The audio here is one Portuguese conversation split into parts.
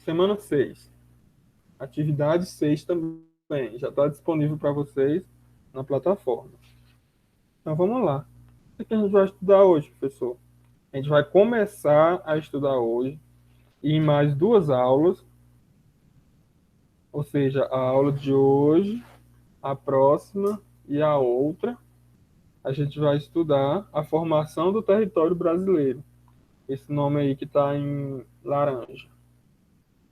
semana 6. Atividade 6 também. Já está disponível para vocês na plataforma. Então vamos lá. O que a gente vai estudar hoje, professor? A gente vai começar a estudar hoje e em mais 2 aulas, ou seja, a aula de hoje, a próxima e a outra, a gente vai estudar a formação do território brasileiro. Esse nome aí que está em laranja.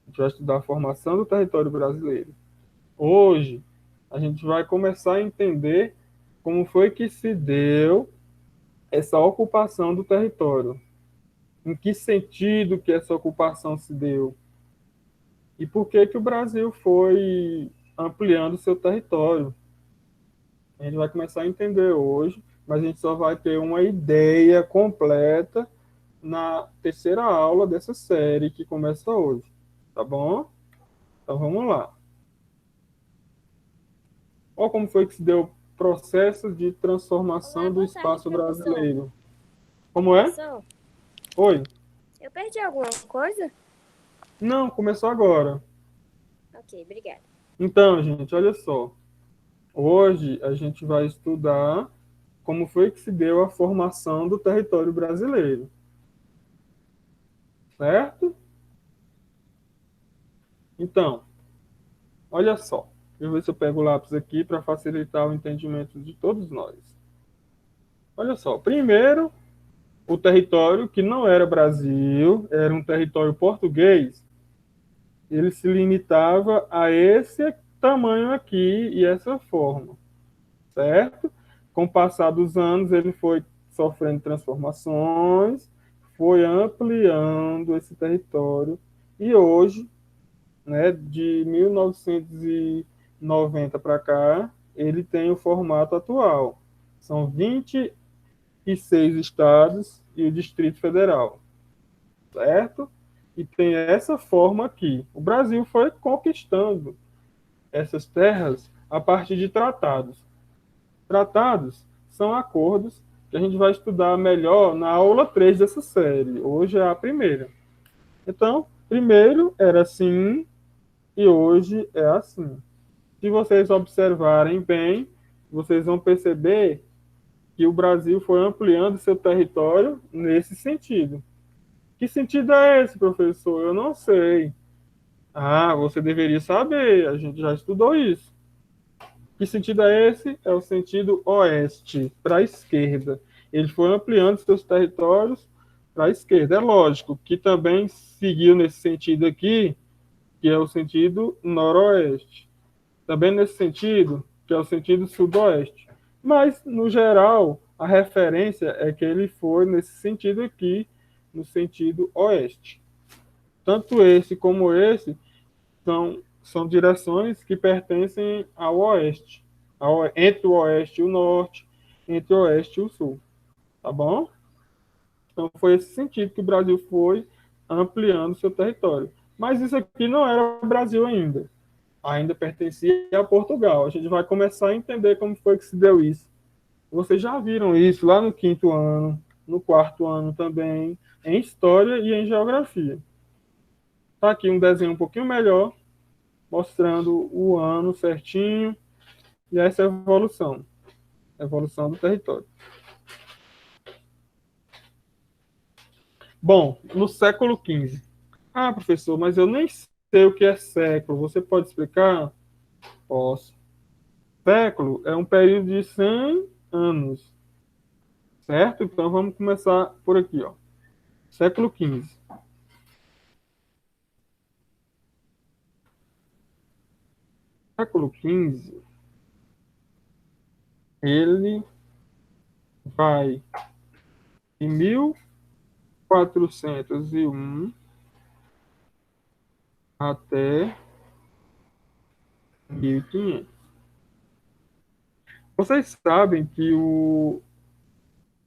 A gente vai estudar a formação do território brasileiro. Hoje, a gente vai começar a entender como foi que se deu essa ocupação do território. Em que sentido que essa ocupação se deu? E por que que o Brasil foi ampliando seu território? A gente vai começar a entender hoje, mas a gente só vai ter uma ideia completa na terceira aula dessa série que começa hoje, tá bom? Então vamos lá. Olha como foi que se deu o processo de Olá, transformação do boa tarde, espaço professor. brasileiro. Como é? Professor, Oi? eu perdi alguma coisa? Não, começou agora. Ok, obrigada. Então, gente, olha só. Hoje a gente vai estudar como foi que se deu a formação do território brasileiro, certo? Então, olha só. Deixa eu ver se eu pego o lápis aqui para facilitar o entendimento de todos nós. Olha só. Primeiro, o território que não era Brasil, era um território português, ele se limitava a esse tamanho aqui e essa forma, certo? Com o passar dos anos, ele foi sofrendo transformações, foi ampliando esse território e hoje, né, de 1990 para cá, ele tem o formato atual. São 26 estados e o Distrito Federal, certo? E tem essa forma aqui. O Brasil foi conquistando essas terras a partir de tratados. Tratados são acordos que a gente vai estudar melhor na aula 3 dessa série. Hoje é a primeira. Então, primeiro era assim e hoje é assim. Se vocês observarem bem, vocês vão perceber que o Brasil foi ampliando seu território nesse sentido. Que sentido é esse, professor? Eu não sei. Ah, você deveria saber, a gente já estudou isso. Que sentido é esse? É o sentido oeste, para a esquerda. Ele foi ampliando seus territórios para a esquerda. É lógico que também seguiu nesse sentido aqui, que é o sentido noroeste. Também nesse sentido, que é o sentido sudoeste. Mas, no geral, a referência é que ele foi nesse sentido aqui, no sentido oeste. Tanto esse como esse são direções que pertencem ao oeste, entre o oeste e o norte, entre o oeste e o sul, tá bom? Então foi esse sentido que o Brasil foi ampliando seu território. Mas isso aqui não era Brasil ainda pertencia a Portugal. A gente vai começar a entender como foi que se deu isso. Vocês já viram isso lá no quinto ano, no quarto ano também, em história e em geografia. Tá aqui um desenho um pouquinho melhor, mostrando o ano certinho e essa evolução do território. Bom, no século XV. Ah, professor, mas eu nem sei o que é século. Você pode explicar? Posso. Século é um período de 100 anos, certo? Então vamos começar por aqui, ó. Século XV. Século XV, ele vai de 1401 até 1500. Vocês sabem que o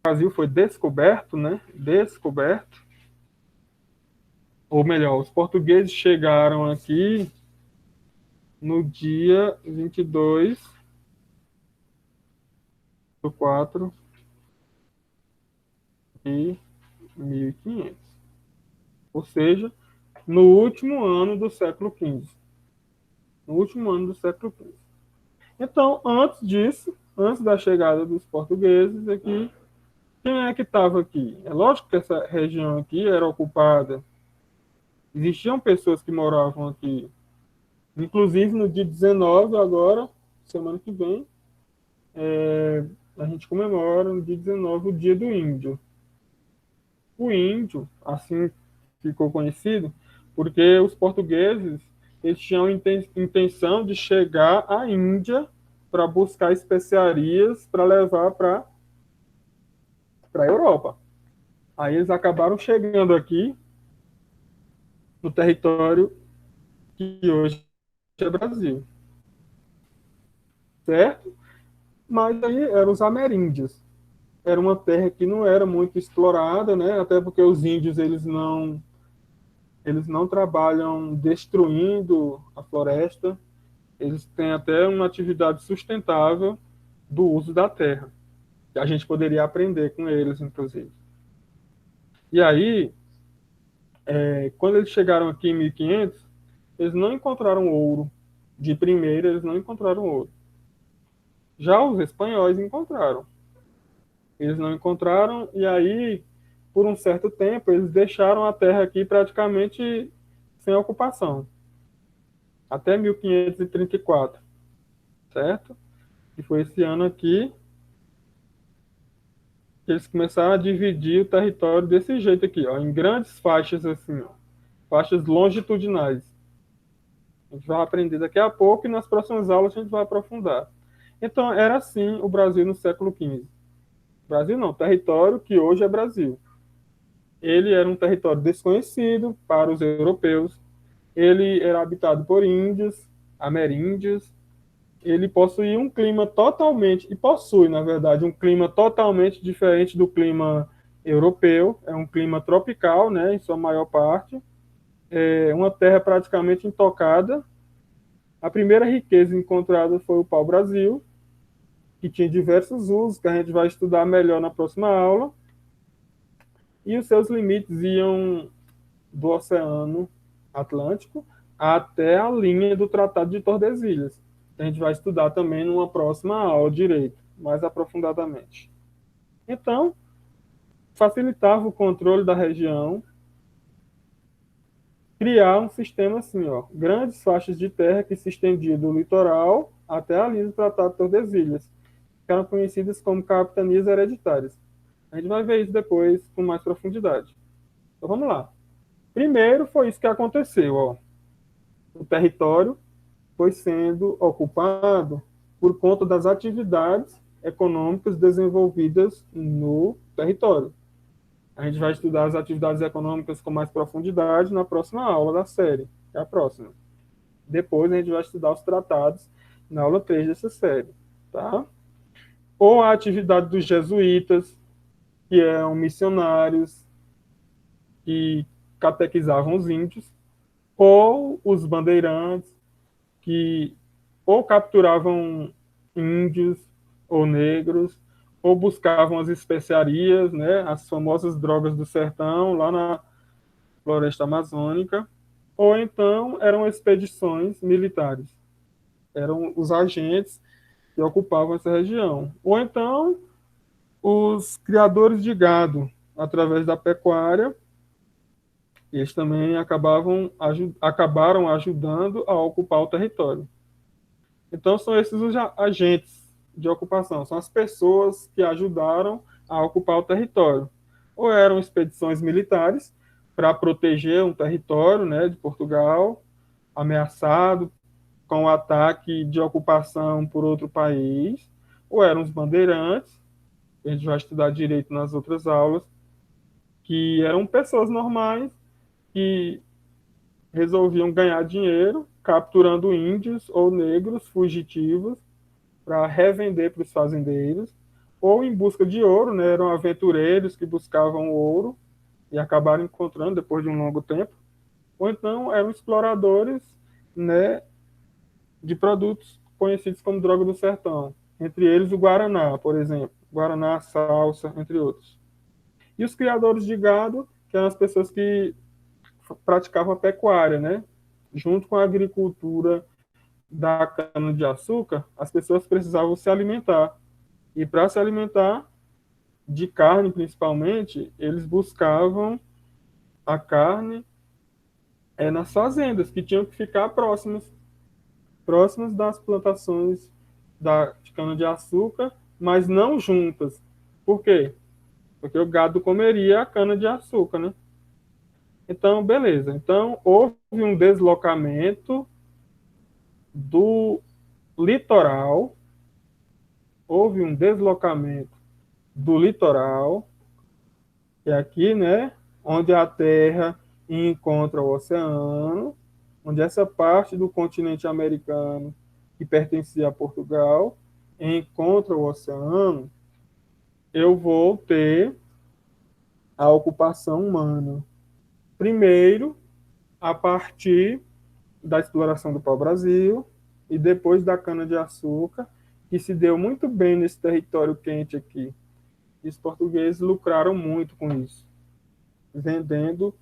Brasil foi descoberto, né? Descoberto, ou melhor, os portugueses chegaram aqui no dia 22 de 4 de 1500. Ou seja, no último ano do século XV. No último ano do século XV. Então, antes disso, antes da chegada dos portugueses aqui, quem é que estava aqui? É lógico que essa região aqui era ocupada. Existiam pessoas que moravam aqui. Inclusive, no dia 19, agora, semana que vem, a gente comemora no dia 19 o Dia do Índio. O índio, assim ficou conhecido, porque os portugueses eles tinham intenção de chegar à Índia para buscar especiarias para levar para a Europa. Aí eles acabaram chegando aqui no território que hoje é Brasil, certo? Mas aí eram os ameríndios. Era uma terra que não era muito explorada, né? Até porque os índios eles não trabalham destruindo a floresta, eles têm até uma atividade sustentável do uso da terra. Que a gente poderia aprender com eles, inclusive. E aí, quando eles chegaram aqui em 1500, eles não encontraram ouro. De primeira, eles não encontraram ouro. Já os espanhóis encontraram. Eles não encontraram, e aí, por um certo tempo, eles deixaram a terra aqui praticamente sem ocupação. Até 1534, certo? E foi esse ano aqui que eles começaram a dividir o território desse jeito aqui, ó, em grandes faixas assim, ó, faixas longitudinais. A gente vai aprender daqui a pouco e nas próximas aulas a gente vai aprofundar. Então, era assim o Brasil no século XV. Brasil não, território que hoje é Brasil. Ele era um território desconhecido para os europeus. Ele era habitado por índios, ameríndios. Ele possuía um clima totalmente, e possui, na verdade, um clima totalmente diferente do clima europeu. É um clima tropical, né, em sua maior parte. É uma terra praticamente intocada. A primeira riqueza encontrada foi o pau-brasil, que tinha diversos usos, que a gente vai estudar melhor na próxima aula. E os seus limites iam do Oceano Atlântico até a linha do Tratado de Tordesilhas. A gente vai estudar também numa próxima aula direito, mais aprofundadamente. Então, facilitava o controle da região, criar um sistema assim, ó, grandes faixas de terra que se estendiam do litoral até a linha do Tratado de Tordesilhas, que eram conhecidas como capitanias hereditárias. A gente vai ver isso depois com mais profundidade. Então vamos lá. Primeiro foi isso que aconteceu, ó. O território foi sendo ocupado por conta das atividades econômicas desenvolvidas no território. A gente vai estudar as atividades econômicas com mais profundidade na próxima aula da série, que é a próxima. Depois a gente vai estudar os tratados na aula 3 dessa série, tá? Ou a atividade dos jesuítas, que eram missionários que catequizavam os índios, ou os bandeirantes, que ou capturavam índios ou negros, ou buscavam as especiarias, né, as famosas drogas do sertão, lá na floresta amazônica, ou então eram expedições militares. Eram os agentes que ocupavam essa região. Ou então os criadores de gado, através da pecuária, eles também acabaram ajudando a ocupar o território. Então, são esses os agentes de ocupação, são as pessoas que ajudaram a ocupar o território. Ou eram expedições militares para proteger um território, né, de Portugal, ameaçado com o ataque de ocupação por outro país, ou eram os bandeirantes, que a gente vai estudar direito nas outras aulas, que eram pessoas normais que resolviam ganhar dinheiro capturando índios ou negros fugitivos para revender para os fazendeiros, ou em busca de ouro, né? Eram aventureiros que buscavam ouro e acabaram encontrando depois de um longo tempo, ou então eram exploradores, né, de produtos conhecidos como droga do sertão, entre eles o guaraná, por exemplo, guaraná, salsa, entre outros. E os criadores de gado, que eram as pessoas que praticava pecuária, né? Junto com a agricultura da cana-de-açúcar, as pessoas precisavam se alimentar. E para se alimentar, de carne principalmente, eles buscavam a carne nas fazendas, que tinham que ficar próximas das plantações de cana-de-açúcar, mas não juntas. Por quê? Porque o gado comeria a cana-de-açúcar, né? Então, beleza. Então, houve um deslocamento do litoral, houve um deslocamento do litoral, que é aqui, né, onde a Terra encontra o oceano, onde essa parte do continente americano, que pertencia a Portugal, encontra o oceano, eu vou ter a ocupação humana. Primeiro, a partir da exploração do pau-brasil e depois da cana-de-açúcar, que se deu muito bem nesse território quente aqui. E os portugueses lucraram muito com isso, vendendo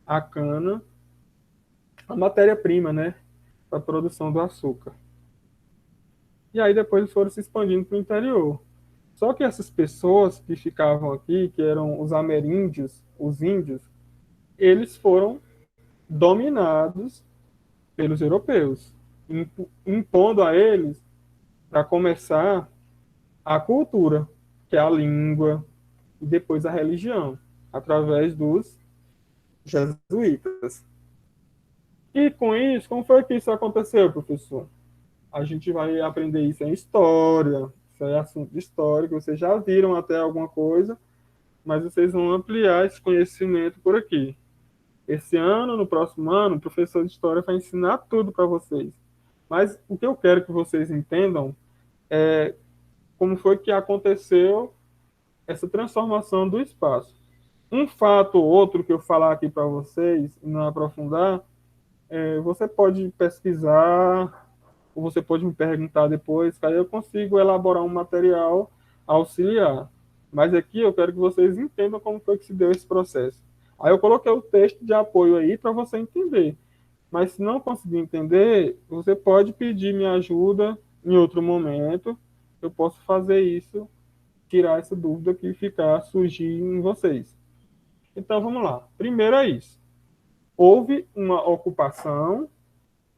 a cana, a matéria-prima, né, para a produção do açúcar. E aí depois eles foram se expandindo para o interior. Só que essas pessoas que ficavam aqui, que eram os ameríndios, os índios, eles foram dominados pelos europeus, impondo a eles, para começar, a cultura, que é a língua, e depois a religião, através dos jesuítas. E com isso, como foi que isso aconteceu, professor? A gente vai aprender isso em história, isso é assunto de história, que vocês já viram até alguma coisa, mas vocês vão ampliar esse conhecimento por aqui. Esse ano, no próximo ano, o professor de história vai ensinar tudo para vocês. Mas o que eu quero que vocês entendam é como foi que aconteceu essa transformação do espaço. Um fato ou outro que eu falar aqui para vocês, e não aprofundar, você pode pesquisar, ou você pode me perguntar depois, que aí eu consigo elaborar um material auxiliar. Mas aqui eu quero que vocês entendam como foi que se deu esse processo. Aí eu coloquei o texto de apoio aí para você entender. Mas se não conseguir entender, você pode pedir minha ajuda em outro momento. Eu posso fazer isso, tirar essa dúvida que ficar surgir em vocês. Então vamos lá. Primeiro é isso. Houve uma ocupação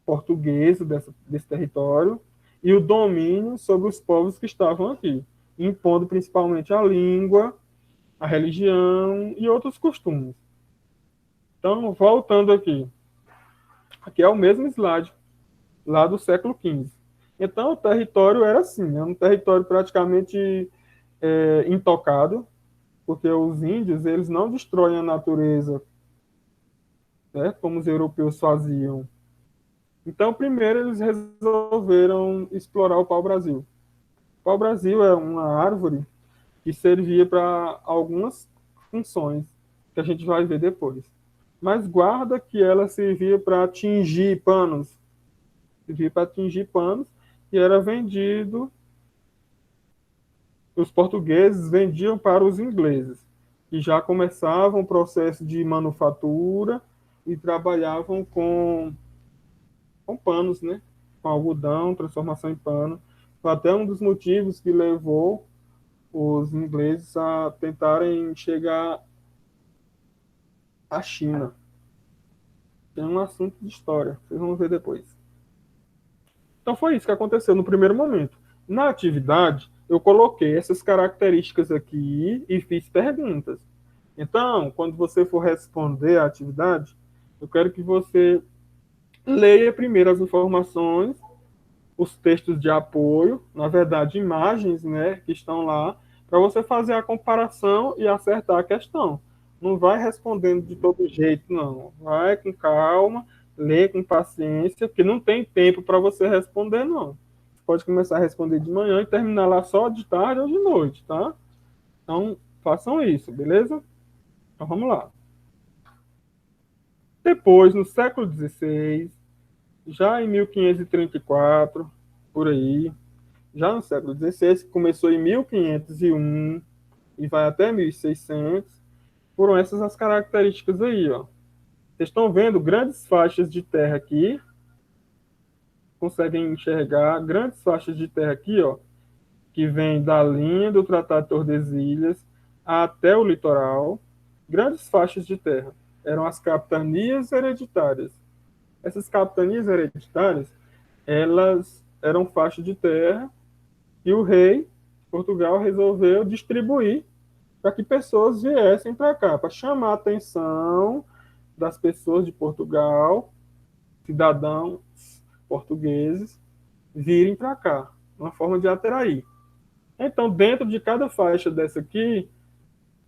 portuguesa desse território e o domínio sobre os povos que estavam aqui, impondo principalmente a língua, a religião e outros costumes. Então, voltando aqui. Aqui é o mesmo slide, lá do século XV. Então, o território era assim, né? Um território praticamente intocado, porque os índios, eles não destroem a natureza, né, como os europeus faziam. Então, primeiro, eles resolveram explorar o pau-brasil. O pau-brasil é uma árvore que servia para algumas funções, que a gente vai ver depois. Mas guarda que ela servia para tingir panos. Servia para tingir panos e era vendido. Os portugueses vendiam para os ingleses, que já começavam o processo de manufatura e trabalhavam com panos, né? Com algodão, transformação em pano. Foi até um dos motivos que levou os ingleses a tentarem chegar à China. Tem um assunto de história, vocês vão ver depois. Então foi isso que aconteceu no primeiro momento. Na atividade, eu coloquei essas características aqui e fiz perguntas. Então, quando você for responder a atividade, eu quero que você leia primeiro as informações, os textos de apoio, na verdade, imagens, né, que estão lá, para você fazer a comparação e acertar a questão. Não vai respondendo de todo jeito, não. Vai com calma, lê com paciência, porque não tem tempo para você responder, não. Você pode começar a responder de manhã e terminar lá só de tarde ou de noite, tá? Então, façam isso, beleza? Então, vamos lá. Depois, no século XVI, já em 1534, por aí, já no século XVI, que começou em 1501 e vai até 1600, foram essas as características aí, ó. Vocês estão vendo grandes faixas de terra aqui, conseguem enxergar grandes faixas de terra aqui, ó, que vem da linha do Tratado de Tordesilhas até o litoral, grandes faixas de terra. Eram as capitanias hereditárias. Essas capitanias hereditárias, elas eram faixas de terra e o rei de Portugal resolveu distribuir para que pessoas viessem para cá, para chamar a atenção das pessoas de Portugal, cidadãos portugueses, virem para cá, uma forma de atrair. Então, dentro de cada faixa dessa aqui,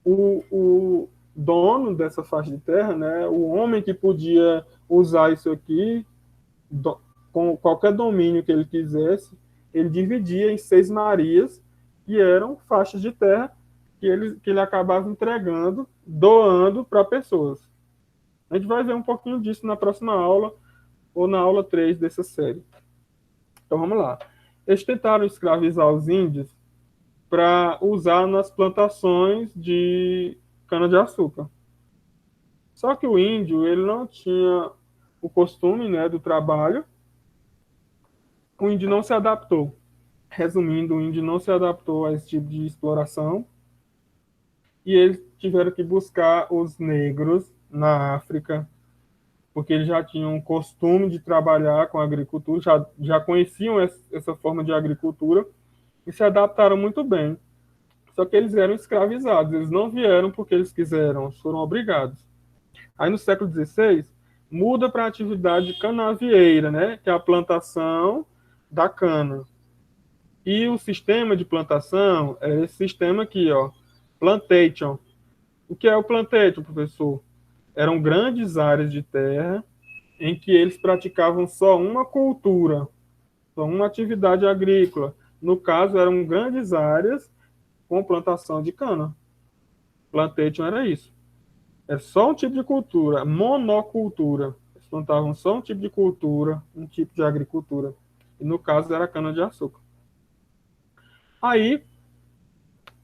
o dono dessa faixa de terra, né, o homem que podia usar isso aqui, com qualquer domínio que ele quisesse, ele dividia em 6 marias, que eram faixas de terra que ele acabava entregando, doando para pessoas. A gente vai ver um pouquinho disso na próxima aula, ou na aula 3 dessa série. Então, vamos lá. Eles tentaram escravizar os índios para usar nas plantações de cana-de-açúcar. Só que o índio, ele não tinha o costume, né, do trabalho. O índio não se adaptou. Resumindo, o índio não se adaptou a esse tipo de exploração. E eles tiveram que buscar os negros na África, porque eles já tinham um costume de trabalhar com a agricultura, já conheciam essa forma de agricultura e se adaptaram muito bem. Só que eles eram escravizados, eles não vieram porque eles quiseram, eles foram obrigados. Aí no século XVI, muda para a atividade canavieira, né, que é a plantação da cana. E o sistema de plantação é esse sistema aqui, ó, plantation. O que é o plantation, professor? Eram grandes áreas de terra em que eles praticavam só uma cultura, só uma atividade agrícola. No caso, eram grandes áreas com plantação de cana. Plantation era isso. É só um tipo de cultura, monocultura. Eles plantavam só um tipo de cultura, um tipo de agricultura. E no caso era cana-de-açúcar. Aí,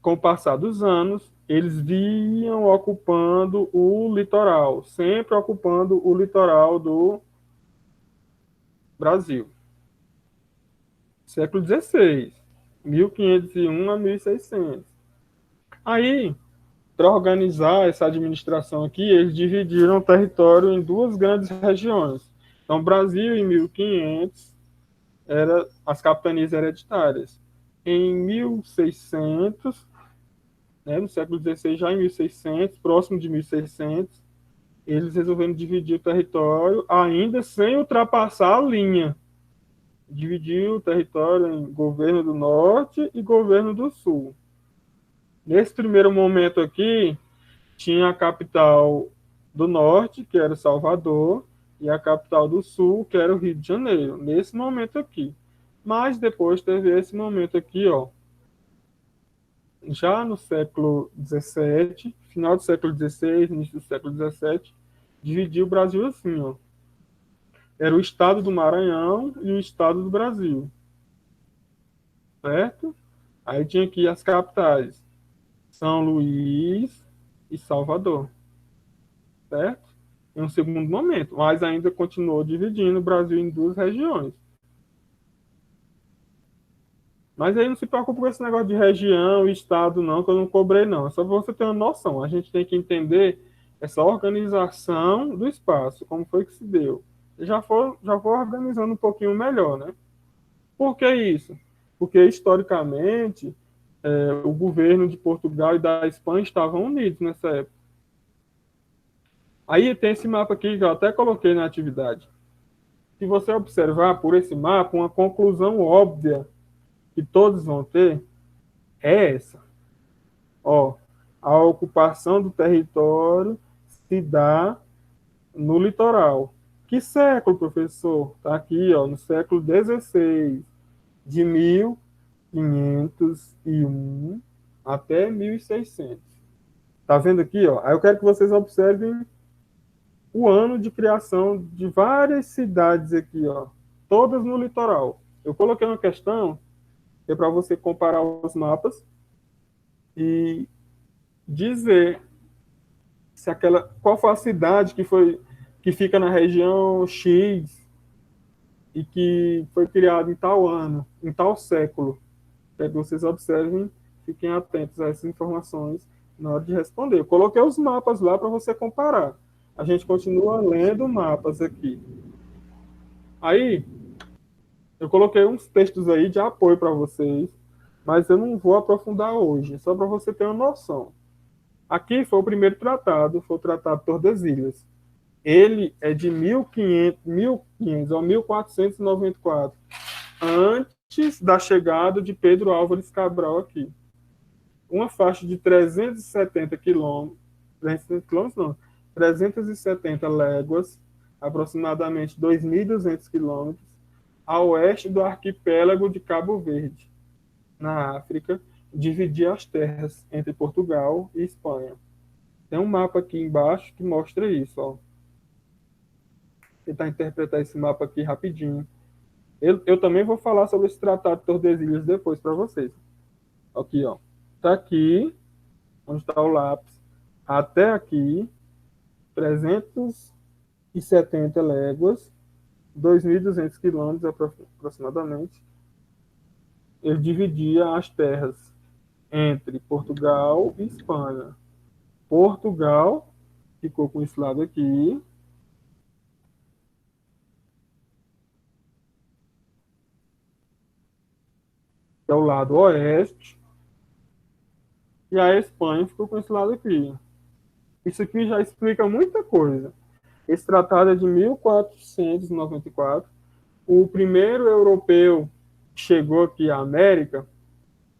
com o passar dos anos, eles vinham ocupando o litoral, sempre ocupando o litoral do Brasil. Século XVI, 1501 a 1600. Aí, para organizar essa administração aqui, eles dividiram o território em 2 grandes regiões. Então, Brasil, em 1500, era as capitanias hereditárias. Em 1600, né, no século XVI, já em 1600, próximo de 1600, eles resolveram dividir o território, ainda sem ultrapassar a linha. Dividiu o território em governo do Norte e governo do Sul. Nesse primeiro momento aqui, tinha a capital do Norte, que era Salvador, e a capital do Sul, que era o Rio de Janeiro, nesse momento aqui. Mas depois teve esse momento aqui, ó, já no século XVII, final do século XVI, início do século XVII, dividiu o Brasil assim, ó. Era o estado do Maranhão e o estado do Brasil. Certo? Aí tinha aqui as capitais, São Luís e Salvador. Certo? Em um segundo momento, mas ainda continuou dividindo o Brasil em 2 regiões. Mas aí não se preocupe com esse negócio de região e estado, não, que eu não cobrei, não. É só para você ter uma noção. A gente tem que entender essa organização do espaço, como foi que se deu. Já foi organizando um pouquinho melhor, né? Por que isso? Porque, historicamente, o governo de Portugal e da Espanha estavam unidos nessa época. Aí tem esse mapa aqui que eu até coloquei na atividade. Se você observar por esse mapa, uma conclusão óbvia que todos vão ter é essa. Ó, a ocupação do território se dá no litoral. Que século, professor? Está aqui, ó, no século XVI, de 1501 até 1600. Tá vendo aqui, ó? Aí eu quero que vocês observem o ano de criação de várias cidades aqui, ó, todas no litoral. Eu coloquei uma questão que é para você comparar os mapas e dizer se qual foi a cidade que foi que fica na região X e que foi criado em tal ano, em tal século. Quero que vocês observem, fiquem atentos a essas informações na hora de responder. Eu coloquei os mapas lá para você comparar. A gente continua lendo mapas aqui. Aí, eu coloquei uns textos aí de apoio para vocês, mas eu não vou aprofundar hoje, só para você ter uma noção. Aqui foi o primeiro tratado, foi o Tratado de Tordesilhas. Ele é de 1500 ou 1494, antes da chegada de Pedro Álvares Cabral aqui. Uma faixa de 370 quilômetros, 370 quilômetros não, 370 léguas, aproximadamente 2.200 quilômetros, a oeste do arquipélago de Cabo Verde, na África, dividia as terras entre Portugal e Espanha. Tem um mapa aqui embaixo que mostra isso. Ó. Vou tentar interpretar esse mapa aqui rapidinho. Eu também vou falar sobre esse Tratado de Tordesilhas depois para vocês. Aqui, ó. Está aqui, onde está o lápis, até aqui, 370 léguas, 2.200 quilômetros aproximadamente. Ele dividia as terras entre Portugal e Espanha. Portugal ficou com esse lado aqui. Que é o lado oeste. E a Espanha ficou com esse lado aqui. Isso aqui já explica muita coisa. Esse tratado é de 1494. O primeiro europeu que chegou aqui à América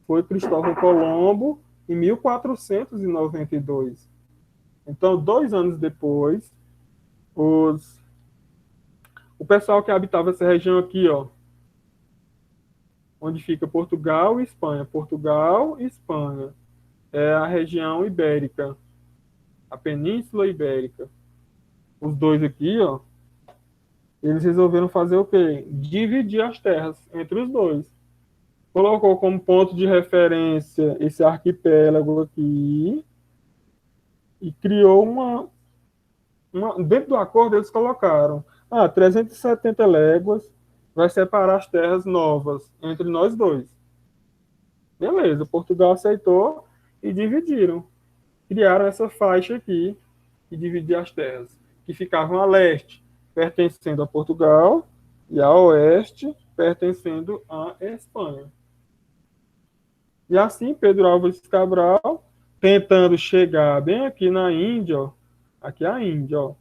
foi Cristóvão Colombo, em 1492. Então, 2 anos depois, o pessoal que habitava essa região aqui, ó, onde fica Portugal e Espanha. Portugal e Espanha. É a região ibérica, a Península Ibérica. Os dois aqui, ó, eles resolveram fazer o quê? Dividir as terras entre os dois. Colocou como ponto de referência esse arquipélago aqui e criou dentro do acordo eles colocaram 370 léguas vai separar as terras novas entre nós dois. Beleza, Portugal aceitou e dividiram. Criaram essa faixa aqui e dividiram as terras, que ficavam a leste, pertencendo a Portugal, e a oeste, pertencendo à Espanha. E assim, Pedro Álvares Cabral, tentando chegar bem aqui na Índia, ó, aqui é a Índia, ó,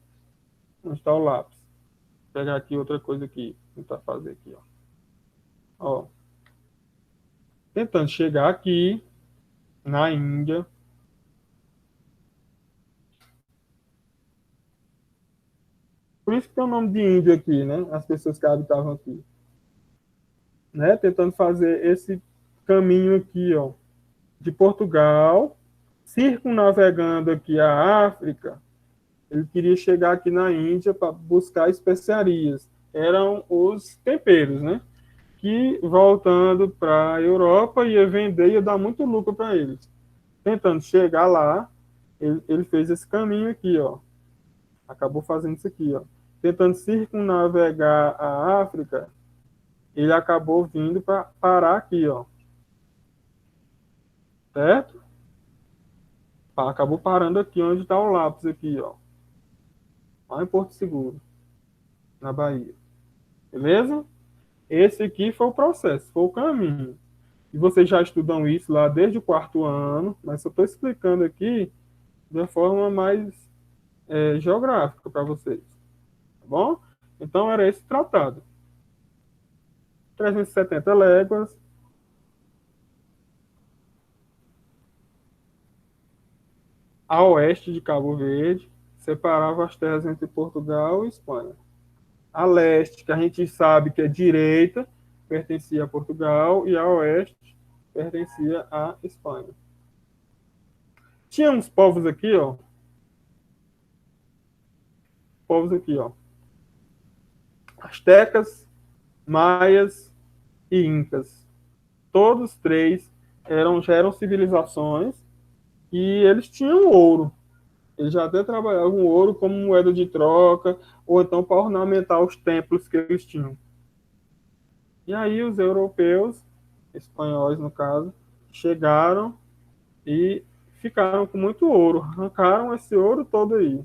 onde está o lápis. Vou pegar aqui outra coisa aqui, tentar fazer aqui, ó. Tentando chegar aqui na Índia. Por isso que tem o nome de índio aqui, né? As pessoas que habitavam aqui. Né? Tentando fazer esse caminho aqui, ó, de Portugal, circunnavegando aqui a África. Ele queria chegar aqui na Índia para buscar especiarias. Eram os temperos, né? Que voltando para a Europa ia vender, ia dar muito lucro para eles. Tentando chegar lá, ele fez esse caminho aqui, ó. Acabou fazendo isso aqui, ó. Tentando circunnavegar a África, ele acabou vindo para parar aqui, ó. Certo? Acabou parando aqui onde está o lápis aqui, ó. Lá em Porto Seguro, na Bahia. Beleza? Esse aqui foi o processo, foi o caminho. E vocês já estudam isso lá desde o 4º ano, mas eu estou explicando aqui de uma forma mais geográfica para vocês. Tá bom? Então era esse tratado. 370 léguas. A oeste de Cabo Verde, separava as terras entre Portugal e Espanha. A leste, que a gente sabe que é direita, pertencia a Portugal, e a oeste pertencia à Espanha. Tinha uns povos aqui, ó. Povos aqui, ó. Astecas, maias e incas. Todos três já eram civilizações e eles tinham ouro. Eles já até trabalhavam o ouro como moeda de troca, ou então para ornamentar os templos que eles tinham. E aí os europeus, espanhóis no caso, chegaram e ficaram com muito ouro, arrancaram esse ouro todo aí.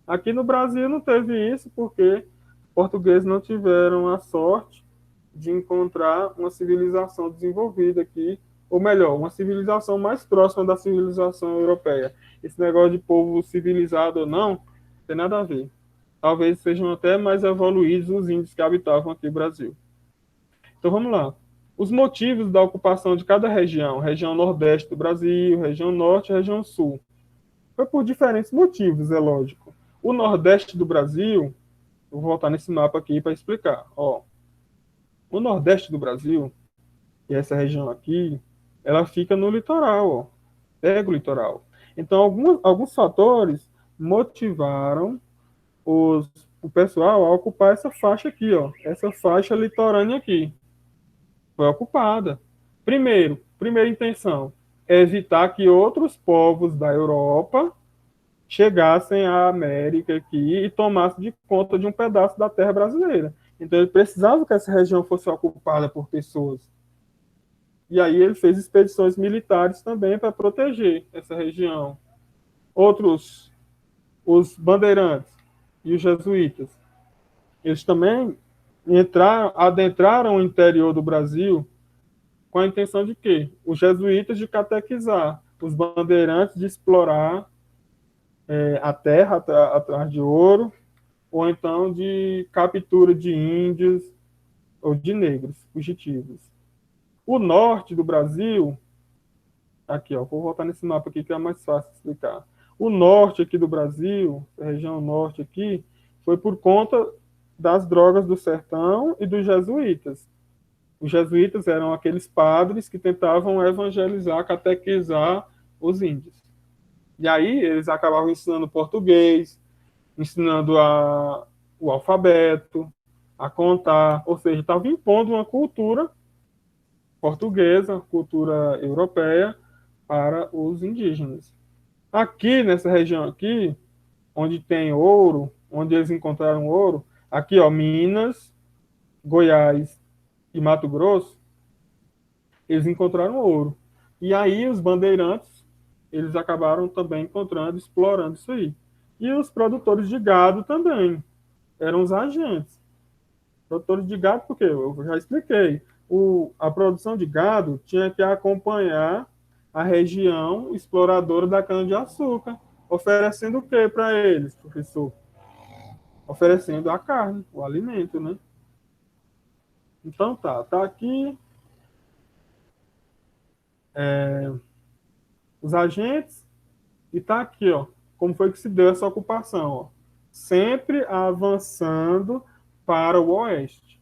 Aqui no Brasil não teve isso porque os portugueses não tiveram a sorte de encontrar uma civilização desenvolvida aqui, ou melhor, uma civilização mais próxima da civilização europeia. Esse negócio de povo civilizado ou não, tem nada a ver. Talvez sejam até mais evoluídos os índios que habitavam aqui no Brasil. Então vamos lá. Os motivos da ocupação de cada região, região nordeste do Brasil, região norte e região sul. Foi por diferentes motivos, é lógico. O nordeste do Brasil, vou voltar nesse mapa aqui para explicar. Ó, o nordeste do Brasil, e essa região aqui, ela fica no litoral, ó, pega o litoral. Então, alguns fatores motivaram o pessoal a ocupar essa faixa aqui, ó, essa faixa litorânea aqui. Foi ocupada. Primeira intenção, é evitar que outros povos da Europa chegassem à América aqui e tomassem de conta de um pedaço da terra brasileira. Então ele precisava que essa região fosse ocupada por pessoas. E aí ele fez expedições militares também para proteger essa região. Outros, os bandeirantes e os jesuítas, eles também adentraram o interior do Brasil com a intenção de quê? Os jesuítas de catequizar, os bandeirantes de explorar a terra atrás de ouro, ou então de captura de índios ou de negros fugitivos. O norte do Brasil, aqui, ó, vou voltar nesse mapa aqui que é mais fácil de explicar. O norte aqui do Brasil, a região norte aqui, foi por conta das drogas do sertão e dos jesuítas. Os jesuítas eram aqueles padres que tentavam evangelizar, catequizar os índios. E aí eles acabavam ensinando português, ensinando o alfabeto, a contar, ou seja, estava impondo uma cultura portuguesa, cultura europeia para os indígenas. Aqui, nessa região aqui, onde tem ouro, onde eles encontraram ouro, aqui, ó, Minas, Goiás e Mato Grosso, eles encontraram ouro. E aí os bandeirantes, eles acabaram também encontrando, explorando isso aí. E os produtores de gado também, eram os agentes. Produtores de gado, porque eu já expliquei, a produção de gado tinha que acompanhar a região exploradora da cana-de-açúcar, oferecendo o que para eles, professor? Oferecendo a carne, o alimento, né? Então tá aqui os agentes e tá aqui, ó, como foi que se deu essa ocupação, ó. Sempre avançando para o oeste.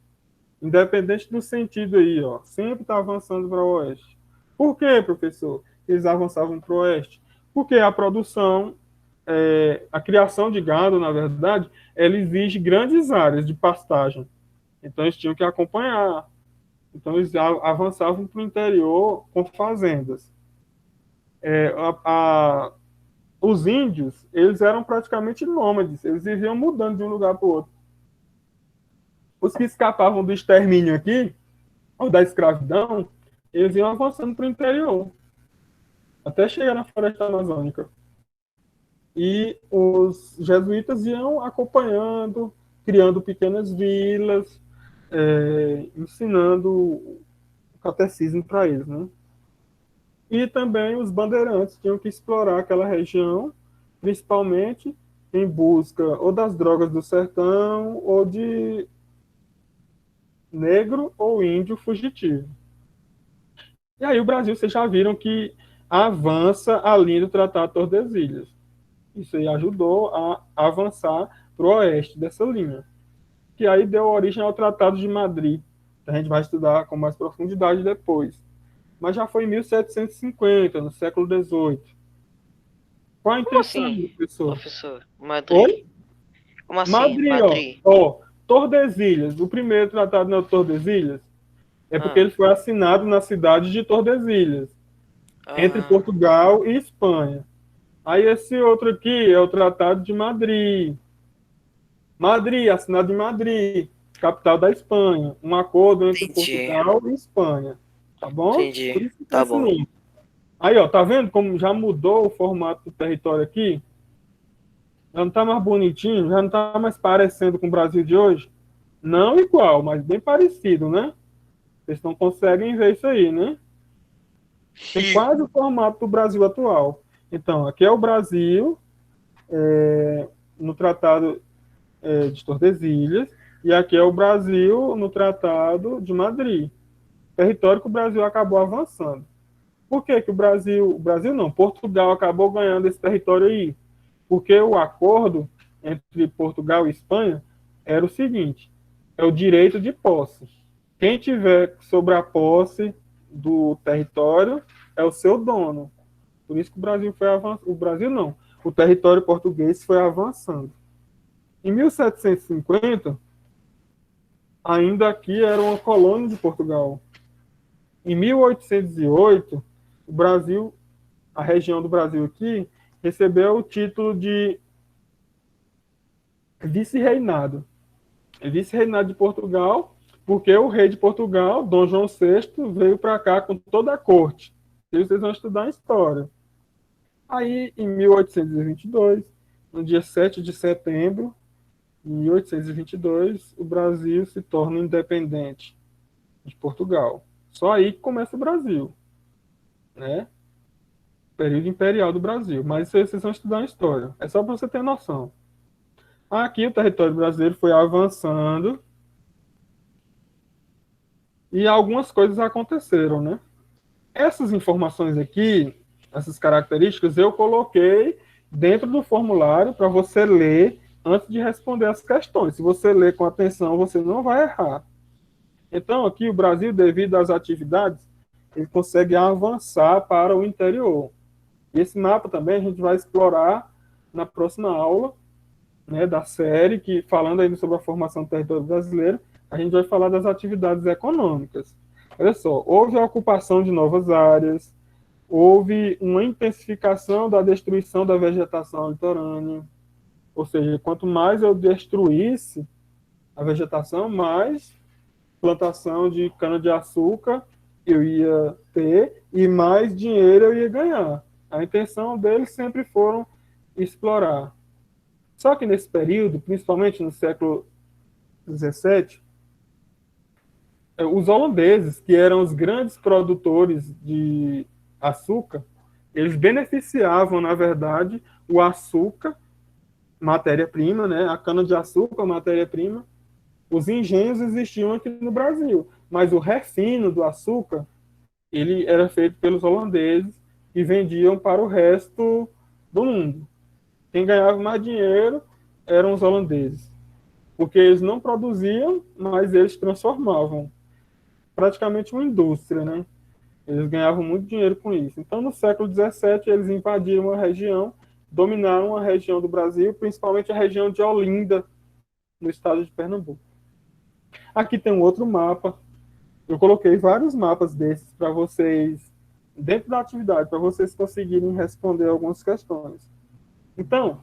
Independente do sentido aí, ó, sempre está avançando para o oeste. Por quê, professor? Eles avançavam para o oeste? Porque a produção, a criação de gado, na verdade, ela exige grandes áreas de pastagem. Então eles tinham que acompanhar. Então eles avançavam para o interior com fazendas. Os índios, eles eram praticamente nômades, eles viviam mudando de um lugar para o outro. Os que escapavam do extermínio aqui, ou da escravidão, eles iam avançando para o interior, até chegar na floresta amazônica. E os jesuítas iam acompanhando, criando pequenas vilas, ensinando o catecismo para eles, né? E também os bandeirantes tinham que explorar aquela região, principalmente em busca ou das drogas do sertão ou de negro ou índio fugitivo. E aí o Brasil, vocês já viram que avança a linha do Tratado de Tordesilhas. Isso aí ajudou a avançar para o oeste dessa linha, que aí deu origem ao Tratado de Madrid. A gente vai estudar com mais profundidade depois. Mas já foi em 1750, no século XVIII. Qual a intenção, assim, professor? professor? Madrid? Oi? Como assim, Madrid? Ó, Tordesilhas, o primeiro tratado de Tordesilhas, é porque ele foi assinado na cidade de Tordesilhas, entre Portugal e Espanha. Aí esse outro aqui é o Tratado de Madrid. Madrid, assinado em Madrid, capital da Espanha. Um acordo entre Entendi. Portugal e Espanha. Tá bom? Por Entendi. isso que tem Tá esse bom. link. Aí, ó, tá vendo como já mudou o formato do território aqui? Já não tá mais bonitinho, já não tá mais parecendo com o Brasil de hoje? Não igual, mas bem parecido, né? Vocês não conseguem ver isso aí, né? Tem Sim. quase o formato do Brasil atual. Então, aqui é o Brasil, no Tratado de Tordesilhas, e aqui é o Brasil no Tratado de Madrid. Território que o Brasil acabou avançando. Por que, que o Brasil não, Portugal acabou ganhando esse território aí? Porque o acordo entre Portugal e Espanha era o seguinte: é o direito de posse. Quem tiver sobre a posse do território é o seu dono. Por isso que o Brasil foi avançando. O Brasil não. O território português foi avançando. Em 1750, ainda aqui era uma colônia de Portugal. Em 1808, o Brasil, a região do Brasil aqui, recebeu o título de vice-reinado. Vice-reinado de Portugal, porque o rei de Portugal, Dom João VI, veio para cá com toda a corte. E vocês vão estudar em história. Aí, em 1822, no dia 7 de setembro de 1822, o Brasil se torna independente de Portugal. Só aí que começa o Brasil, né? Período imperial do Brasil. Mas isso aí vocês vão estudar em história. É só para você ter noção. Aqui o território brasileiro foi avançando e algumas coisas aconteceram, né? Essas informações aqui, essas características, eu coloquei dentro do formulário para você ler antes de responder as questões. Se você ler com atenção, você não vai errar. Então, aqui o Brasil, devido às atividades, ele consegue avançar para o interior. E esse mapa também a gente vai explorar na próxima aula, né, da série, que falando ainda sobre a formação do território brasileiro, a gente vai falar das atividades econômicas. Olha só, houve a ocupação de novas áreas, houve uma intensificação da destruição da vegetação litorânea, ou seja, quanto mais eu destruísse a vegetação, mais plantação de cana-de-açúcar eu ia ter e mais dinheiro eu ia ganhar. A intenção deles sempre foram explorar. Só que nesse período, principalmente no século XVII, os holandeses, que eram os grandes produtores de açúcar, eles beneficiavam, na verdade, o açúcar, matéria-prima, né? A cana-de-açúcar, matéria-prima. Os engenhos existiam aqui no Brasil, mas o refino do açúcar, ele era feito pelos holandeses e vendiam para o resto do mundo. Quem ganhava mais dinheiro eram os holandeses, porque eles não produziam, mas eles transformavam. Praticamente uma indústria, né? Eles ganhavam muito dinheiro com isso. Então, no século XVII, eles invadiram a região, dominaram a região do Brasil, principalmente a região de Olinda, no estado de Pernambuco. Aqui tem um outro mapa. Eu coloquei vários mapas desses para vocês, dentro da atividade, para vocês conseguirem responder algumas questões. Então,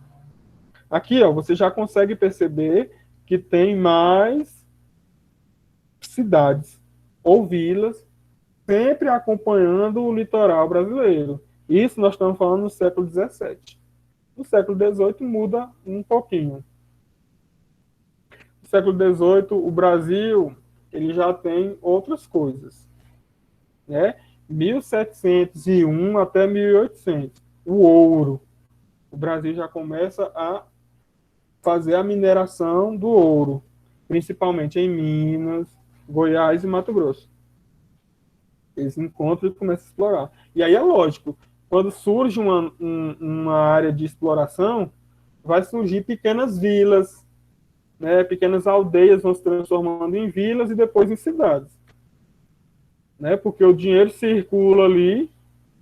aqui, ó, você já consegue perceber que tem mais cidades ou vilas sempre acompanhando o litoral brasileiro. Isso nós estamos falando no século XVII. No século XVIII muda um pouquinho. No século XVIII, o Brasil ele já tem outras coisas, né? 1701 até 1800, o ouro. O Brasil já começa a fazer a mineração do ouro, principalmente em Minas, Goiás e Mato Grosso. Eles encontram e começam a explorar. E aí é lógico, quando surge uma área de exploração, vai surgir pequenas vilas, né? Pequenas aldeias vão se transformando em vilas e depois em cidades. Né? Porque o dinheiro circula ali,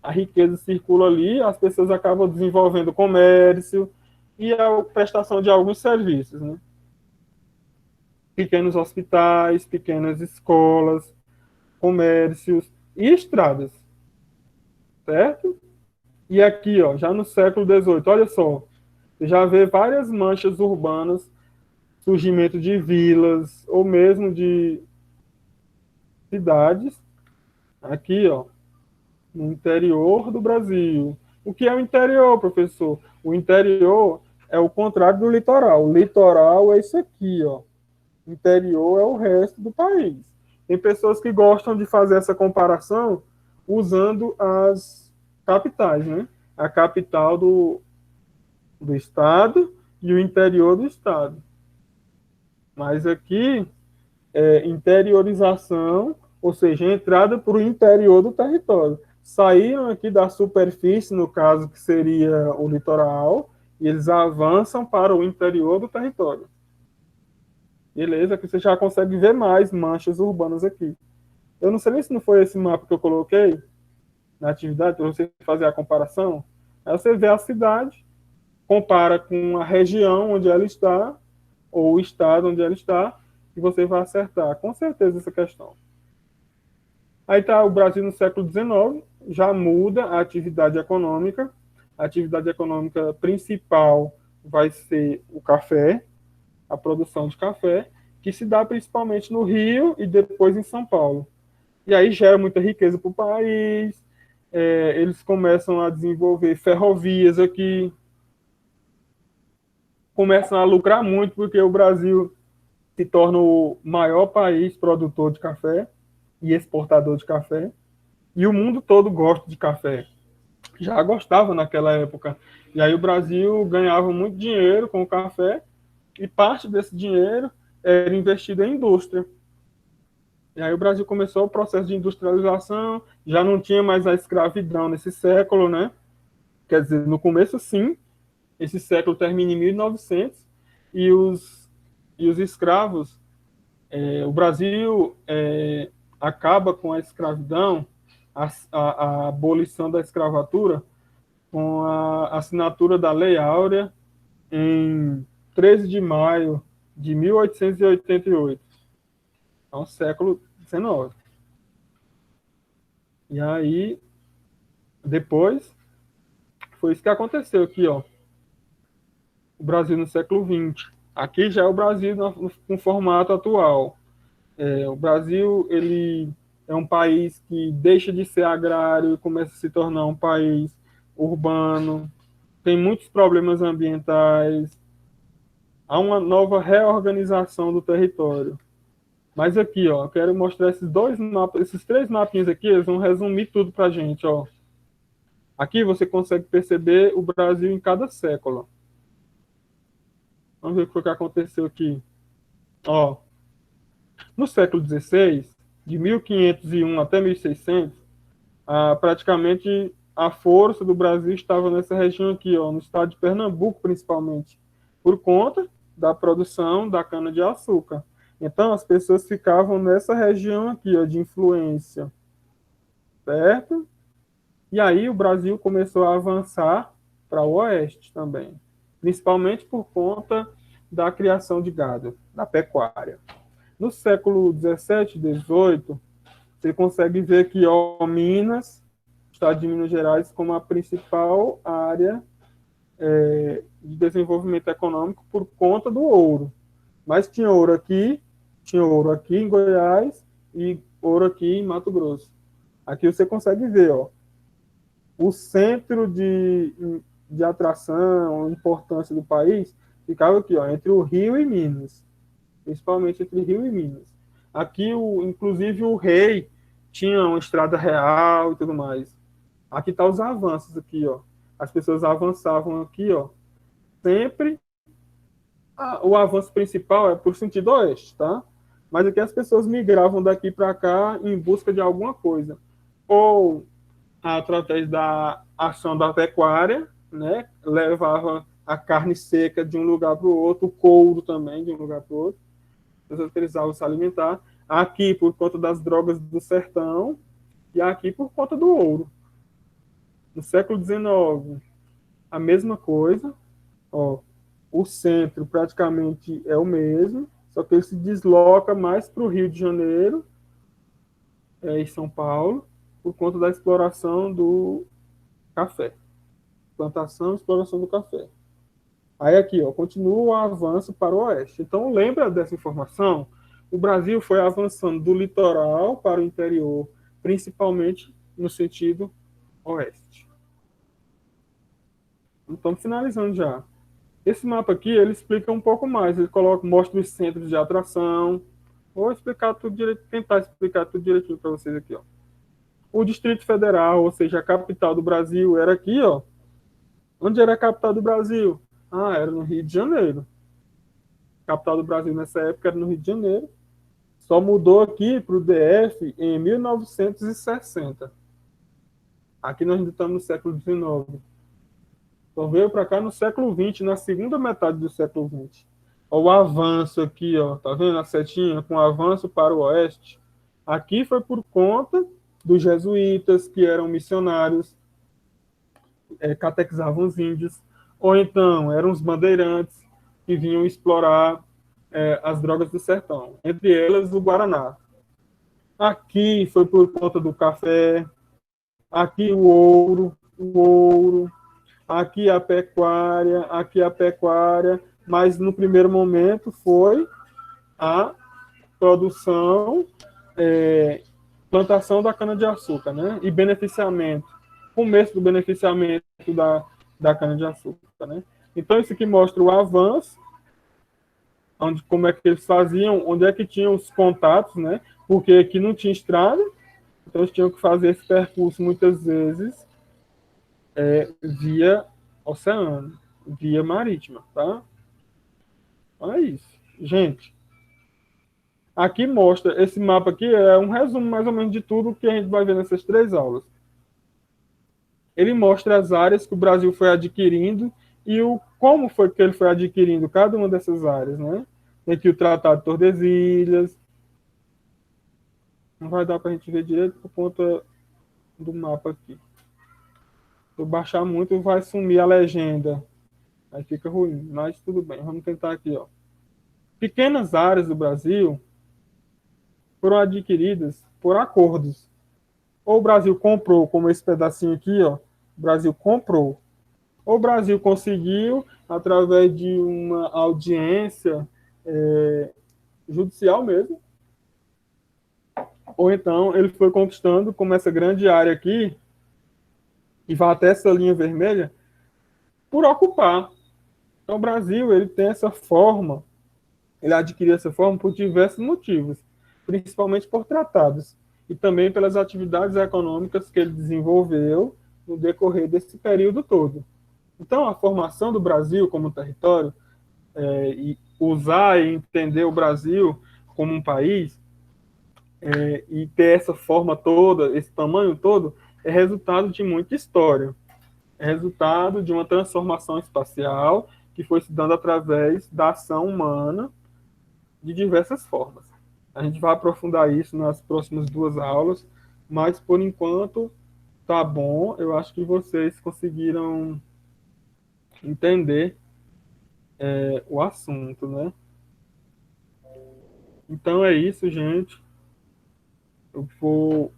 a riqueza circula ali, as pessoas acabam desenvolvendo comércio e a prestação de alguns serviços. Né? Pequenos hospitais, pequenas escolas, comércios e estradas. Certo? E aqui, ó, já no século XVIII, olha só, você já vê várias manchas urbanas, surgimento de vilas, ou mesmo de cidades, aqui, ó, no interior do Brasil. O que é o interior, professor? O interior é o contrário do litoral. O litoral é isso aqui, ó. O interior é o resto do país. Tem pessoas que gostam de fazer essa comparação usando as capitais, né? A capital do estado e o interior do estado. Mas aqui é interiorização, ou seja, entrada para o interior do território. Saíram aqui da superfície, no caso que seria o litoral, e eles avançam para o interior do território. Beleza, que você já consegue ver mais manchas urbanas aqui. Eu não sei nem se não foi esse mapa que eu coloquei na atividade, para você fazer a comparação. Aí você vê a cidade, compara com a região onde ela está, ou o estado onde ela está, e você vai acertar com certeza essa questão. Aí está o Brasil no século XIX, já muda a atividade econômica. A atividade econômica principal vai ser o café, a produção de café, que se dá principalmente no Rio e depois em São Paulo. E aí gera muita riqueza para o país, eles começam a desenvolver ferrovias aqui, começam a lucrar muito, porque o Brasil se torna o maior país produtor de café e exportador de café, e o mundo todo gosta de café. Já gostava naquela época. E aí o Brasil ganhava muito dinheiro com o café, e parte desse dinheiro era investido em indústria. E aí o Brasil começou o processo de industrialização, já não tinha mais a escravidão nesse século, né? Quer dizer, no começo, sim, esse século termina em 1900, e os escravos, o Brasil acaba com a escravidão, a abolição da escravatura, com a assinatura da Lei Áurea em 13 de maio de 1888. Então, século XIX. E aí, depois, foi isso que aconteceu aqui, ó. O Brasil no século XX. Aqui já é o Brasil no formato atual. O Brasil, ele é um país que deixa de ser agrário e começa a se tornar um país urbano. Tem muitos problemas ambientais. Há uma nova reorganização do território. Mas aqui, ó, eu quero mostrar esses dois mapas, esses três mapinhas aqui, eles vão resumir tudo pra gente, ó. Aqui você consegue perceber o Brasil em cada século. Vamos ver o que foi que aconteceu aqui. Ó, no século XVI, de 1501 até 1600, praticamente a força do Brasil estava nessa região aqui, ó, no estado de Pernambuco, principalmente, por conta da produção da cana-de-açúcar. Então, as pessoas ficavam nessa região aqui, ó, de influência, certo? E aí o Brasil começou a avançar para o oeste também, principalmente por conta da criação de gado, da pecuária. No século XVII, XVIII, você consegue ver que ó, Minas, o estado de Minas Gerais, como a principal área de desenvolvimento econômico por conta do ouro. Mas tinha ouro aqui em Goiás e ouro aqui em Mato Grosso. Aqui você consegue ver, ó, o centro de atração, importância do país, ficava aqui, ó, entre o Rio e Minas. Principalmente entre Rio e Minas. Aqui, inclusive, o rei tinha uma estrada real e tudo mais. Aqui tá os avanços aqui, ó. As pessoas avançavam aqui, ó. Sempre o avanço principal é por sentido oeste, tá? Mas aqui as pessoas migravam daqui para cá em busca de alguma coisa. Ou através da ação da pecuária, né? Levava a carne seca de um lugar para o outro, o couro também de um lugar para o outro. As pessoas precisavam se alimentar. Aqui por conta das drogas do sertão e aqui por conta do ouro. No século XIX, a mesma coisa. Ó, o centro praticamente é o mesmo, só que ele se desloca mais para o Rio de Janeiro e São Paulo, por conta da exploração do café. Plantação e exploração do café. Aí aqui, ó, continua o avanço para o oeste. Então, lembra dessa informação? O Brasil foi avançando do litoral para o interior, principalmente no sentido oeste. Estamos finalizando já. Esse mapa aqui, ele explica um pouco mais. Ele mostra os centros de atração. Vou explicar tudo direito, tentar explicar tudo direitinho para vocês aqui, ó. O Distrito Federal, ou seja, a capital do Brasil, era aqui, ó. Onde era a capital do Brasil? Ah, era no Rio de Janeiro. A capital do Brasil nessa época era no Rio de Janeiro. Só mudou aqui para o DF em 1960. Aqui nós ainda estamos no século XIX. Só veio para cá no século XX, na segunda metade do século XX. O avanço aqui, ó, tá vendo a setinha com o avanço para o oeste? Aqui foi por conta dos jesuítas, que eram missionários, catequizavam os índios, ou então eram os bandeirantes que vinham explorar as drogas do sertão, entre elas o Guaraná. Aqui foi por conta do café, aqui o ouro, aqui a pecuária, mas no primeiro momento foi a produção, plantação da cana-de-açúcar, né? E beneficiamento, começo do beneficiamento da cana-de-açúcar, né? Então, isso aqui mostra o avanço, como é que eles faziam, onde é que tinham os contatos, né? Porque aqui não tinha estrada, então eles tinham que fazer esse percurso muitas vezes via oceano, via marítima, tá? Então é isso. Gente, aqui mostra, esse mapa aqui é um resumo mais ou menos de tudo que a gente vai ver nessas 3 aulas. Ele mostra as áreas que o Brasil foi adquirindo e como foi que ele foi adquirindo cada uma dessas áreas, né? Tem aqui o Tratado de Tordesilhas. Não vai dar para a gente ver direito por conta do mapa aqui. Se eu baixar muito, vai sumir a legenda. Aí fica ruim, mas tudo bem. Vamos tentar aqui, ó. Pequenas áreas do Brasil foram adquiridas por acordos. Ou o Brasil comprou, como esse pedacinho aqui, ó. O Brasil comprou. Ou o Brasil conseguiu, através de uma audiência judicial mesmo. Ou então ele foi conquistando, como essa grande área aqui, e vai até essa linha vermelha, por ocupar. Então o Brasil, ele tem essa forma, ele adquiriu essa forma por diversos motivos, principalmente por tratados, e também pelas atividades econômicas que ele desenvolveu no decorrer desse período todo. Então, a formação do Brasil como território, e usar e entender o Brasil como um país, e ter essa forma toda, esse tamanho todo, é resultado de muita história. É resultado de uma transformação espacial que foi se dando através da ação humana de diversas formas. A gente vai aprofundar isso nas próximas 2 aulas, mas, por enquanto, tá bom. Eu acho que vocês conseguiram entender o assunto, né? Então é isso, gente. Eu vou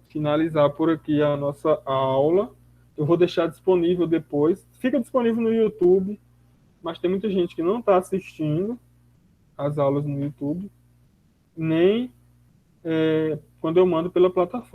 finalizar por aqui a nossa aula. Eu vou deixar disponível depois. Fica disponível no YouTube, mas tem muita gente que não está assistindo as aulas no YouTube, nem quando eu mando pela plataforma.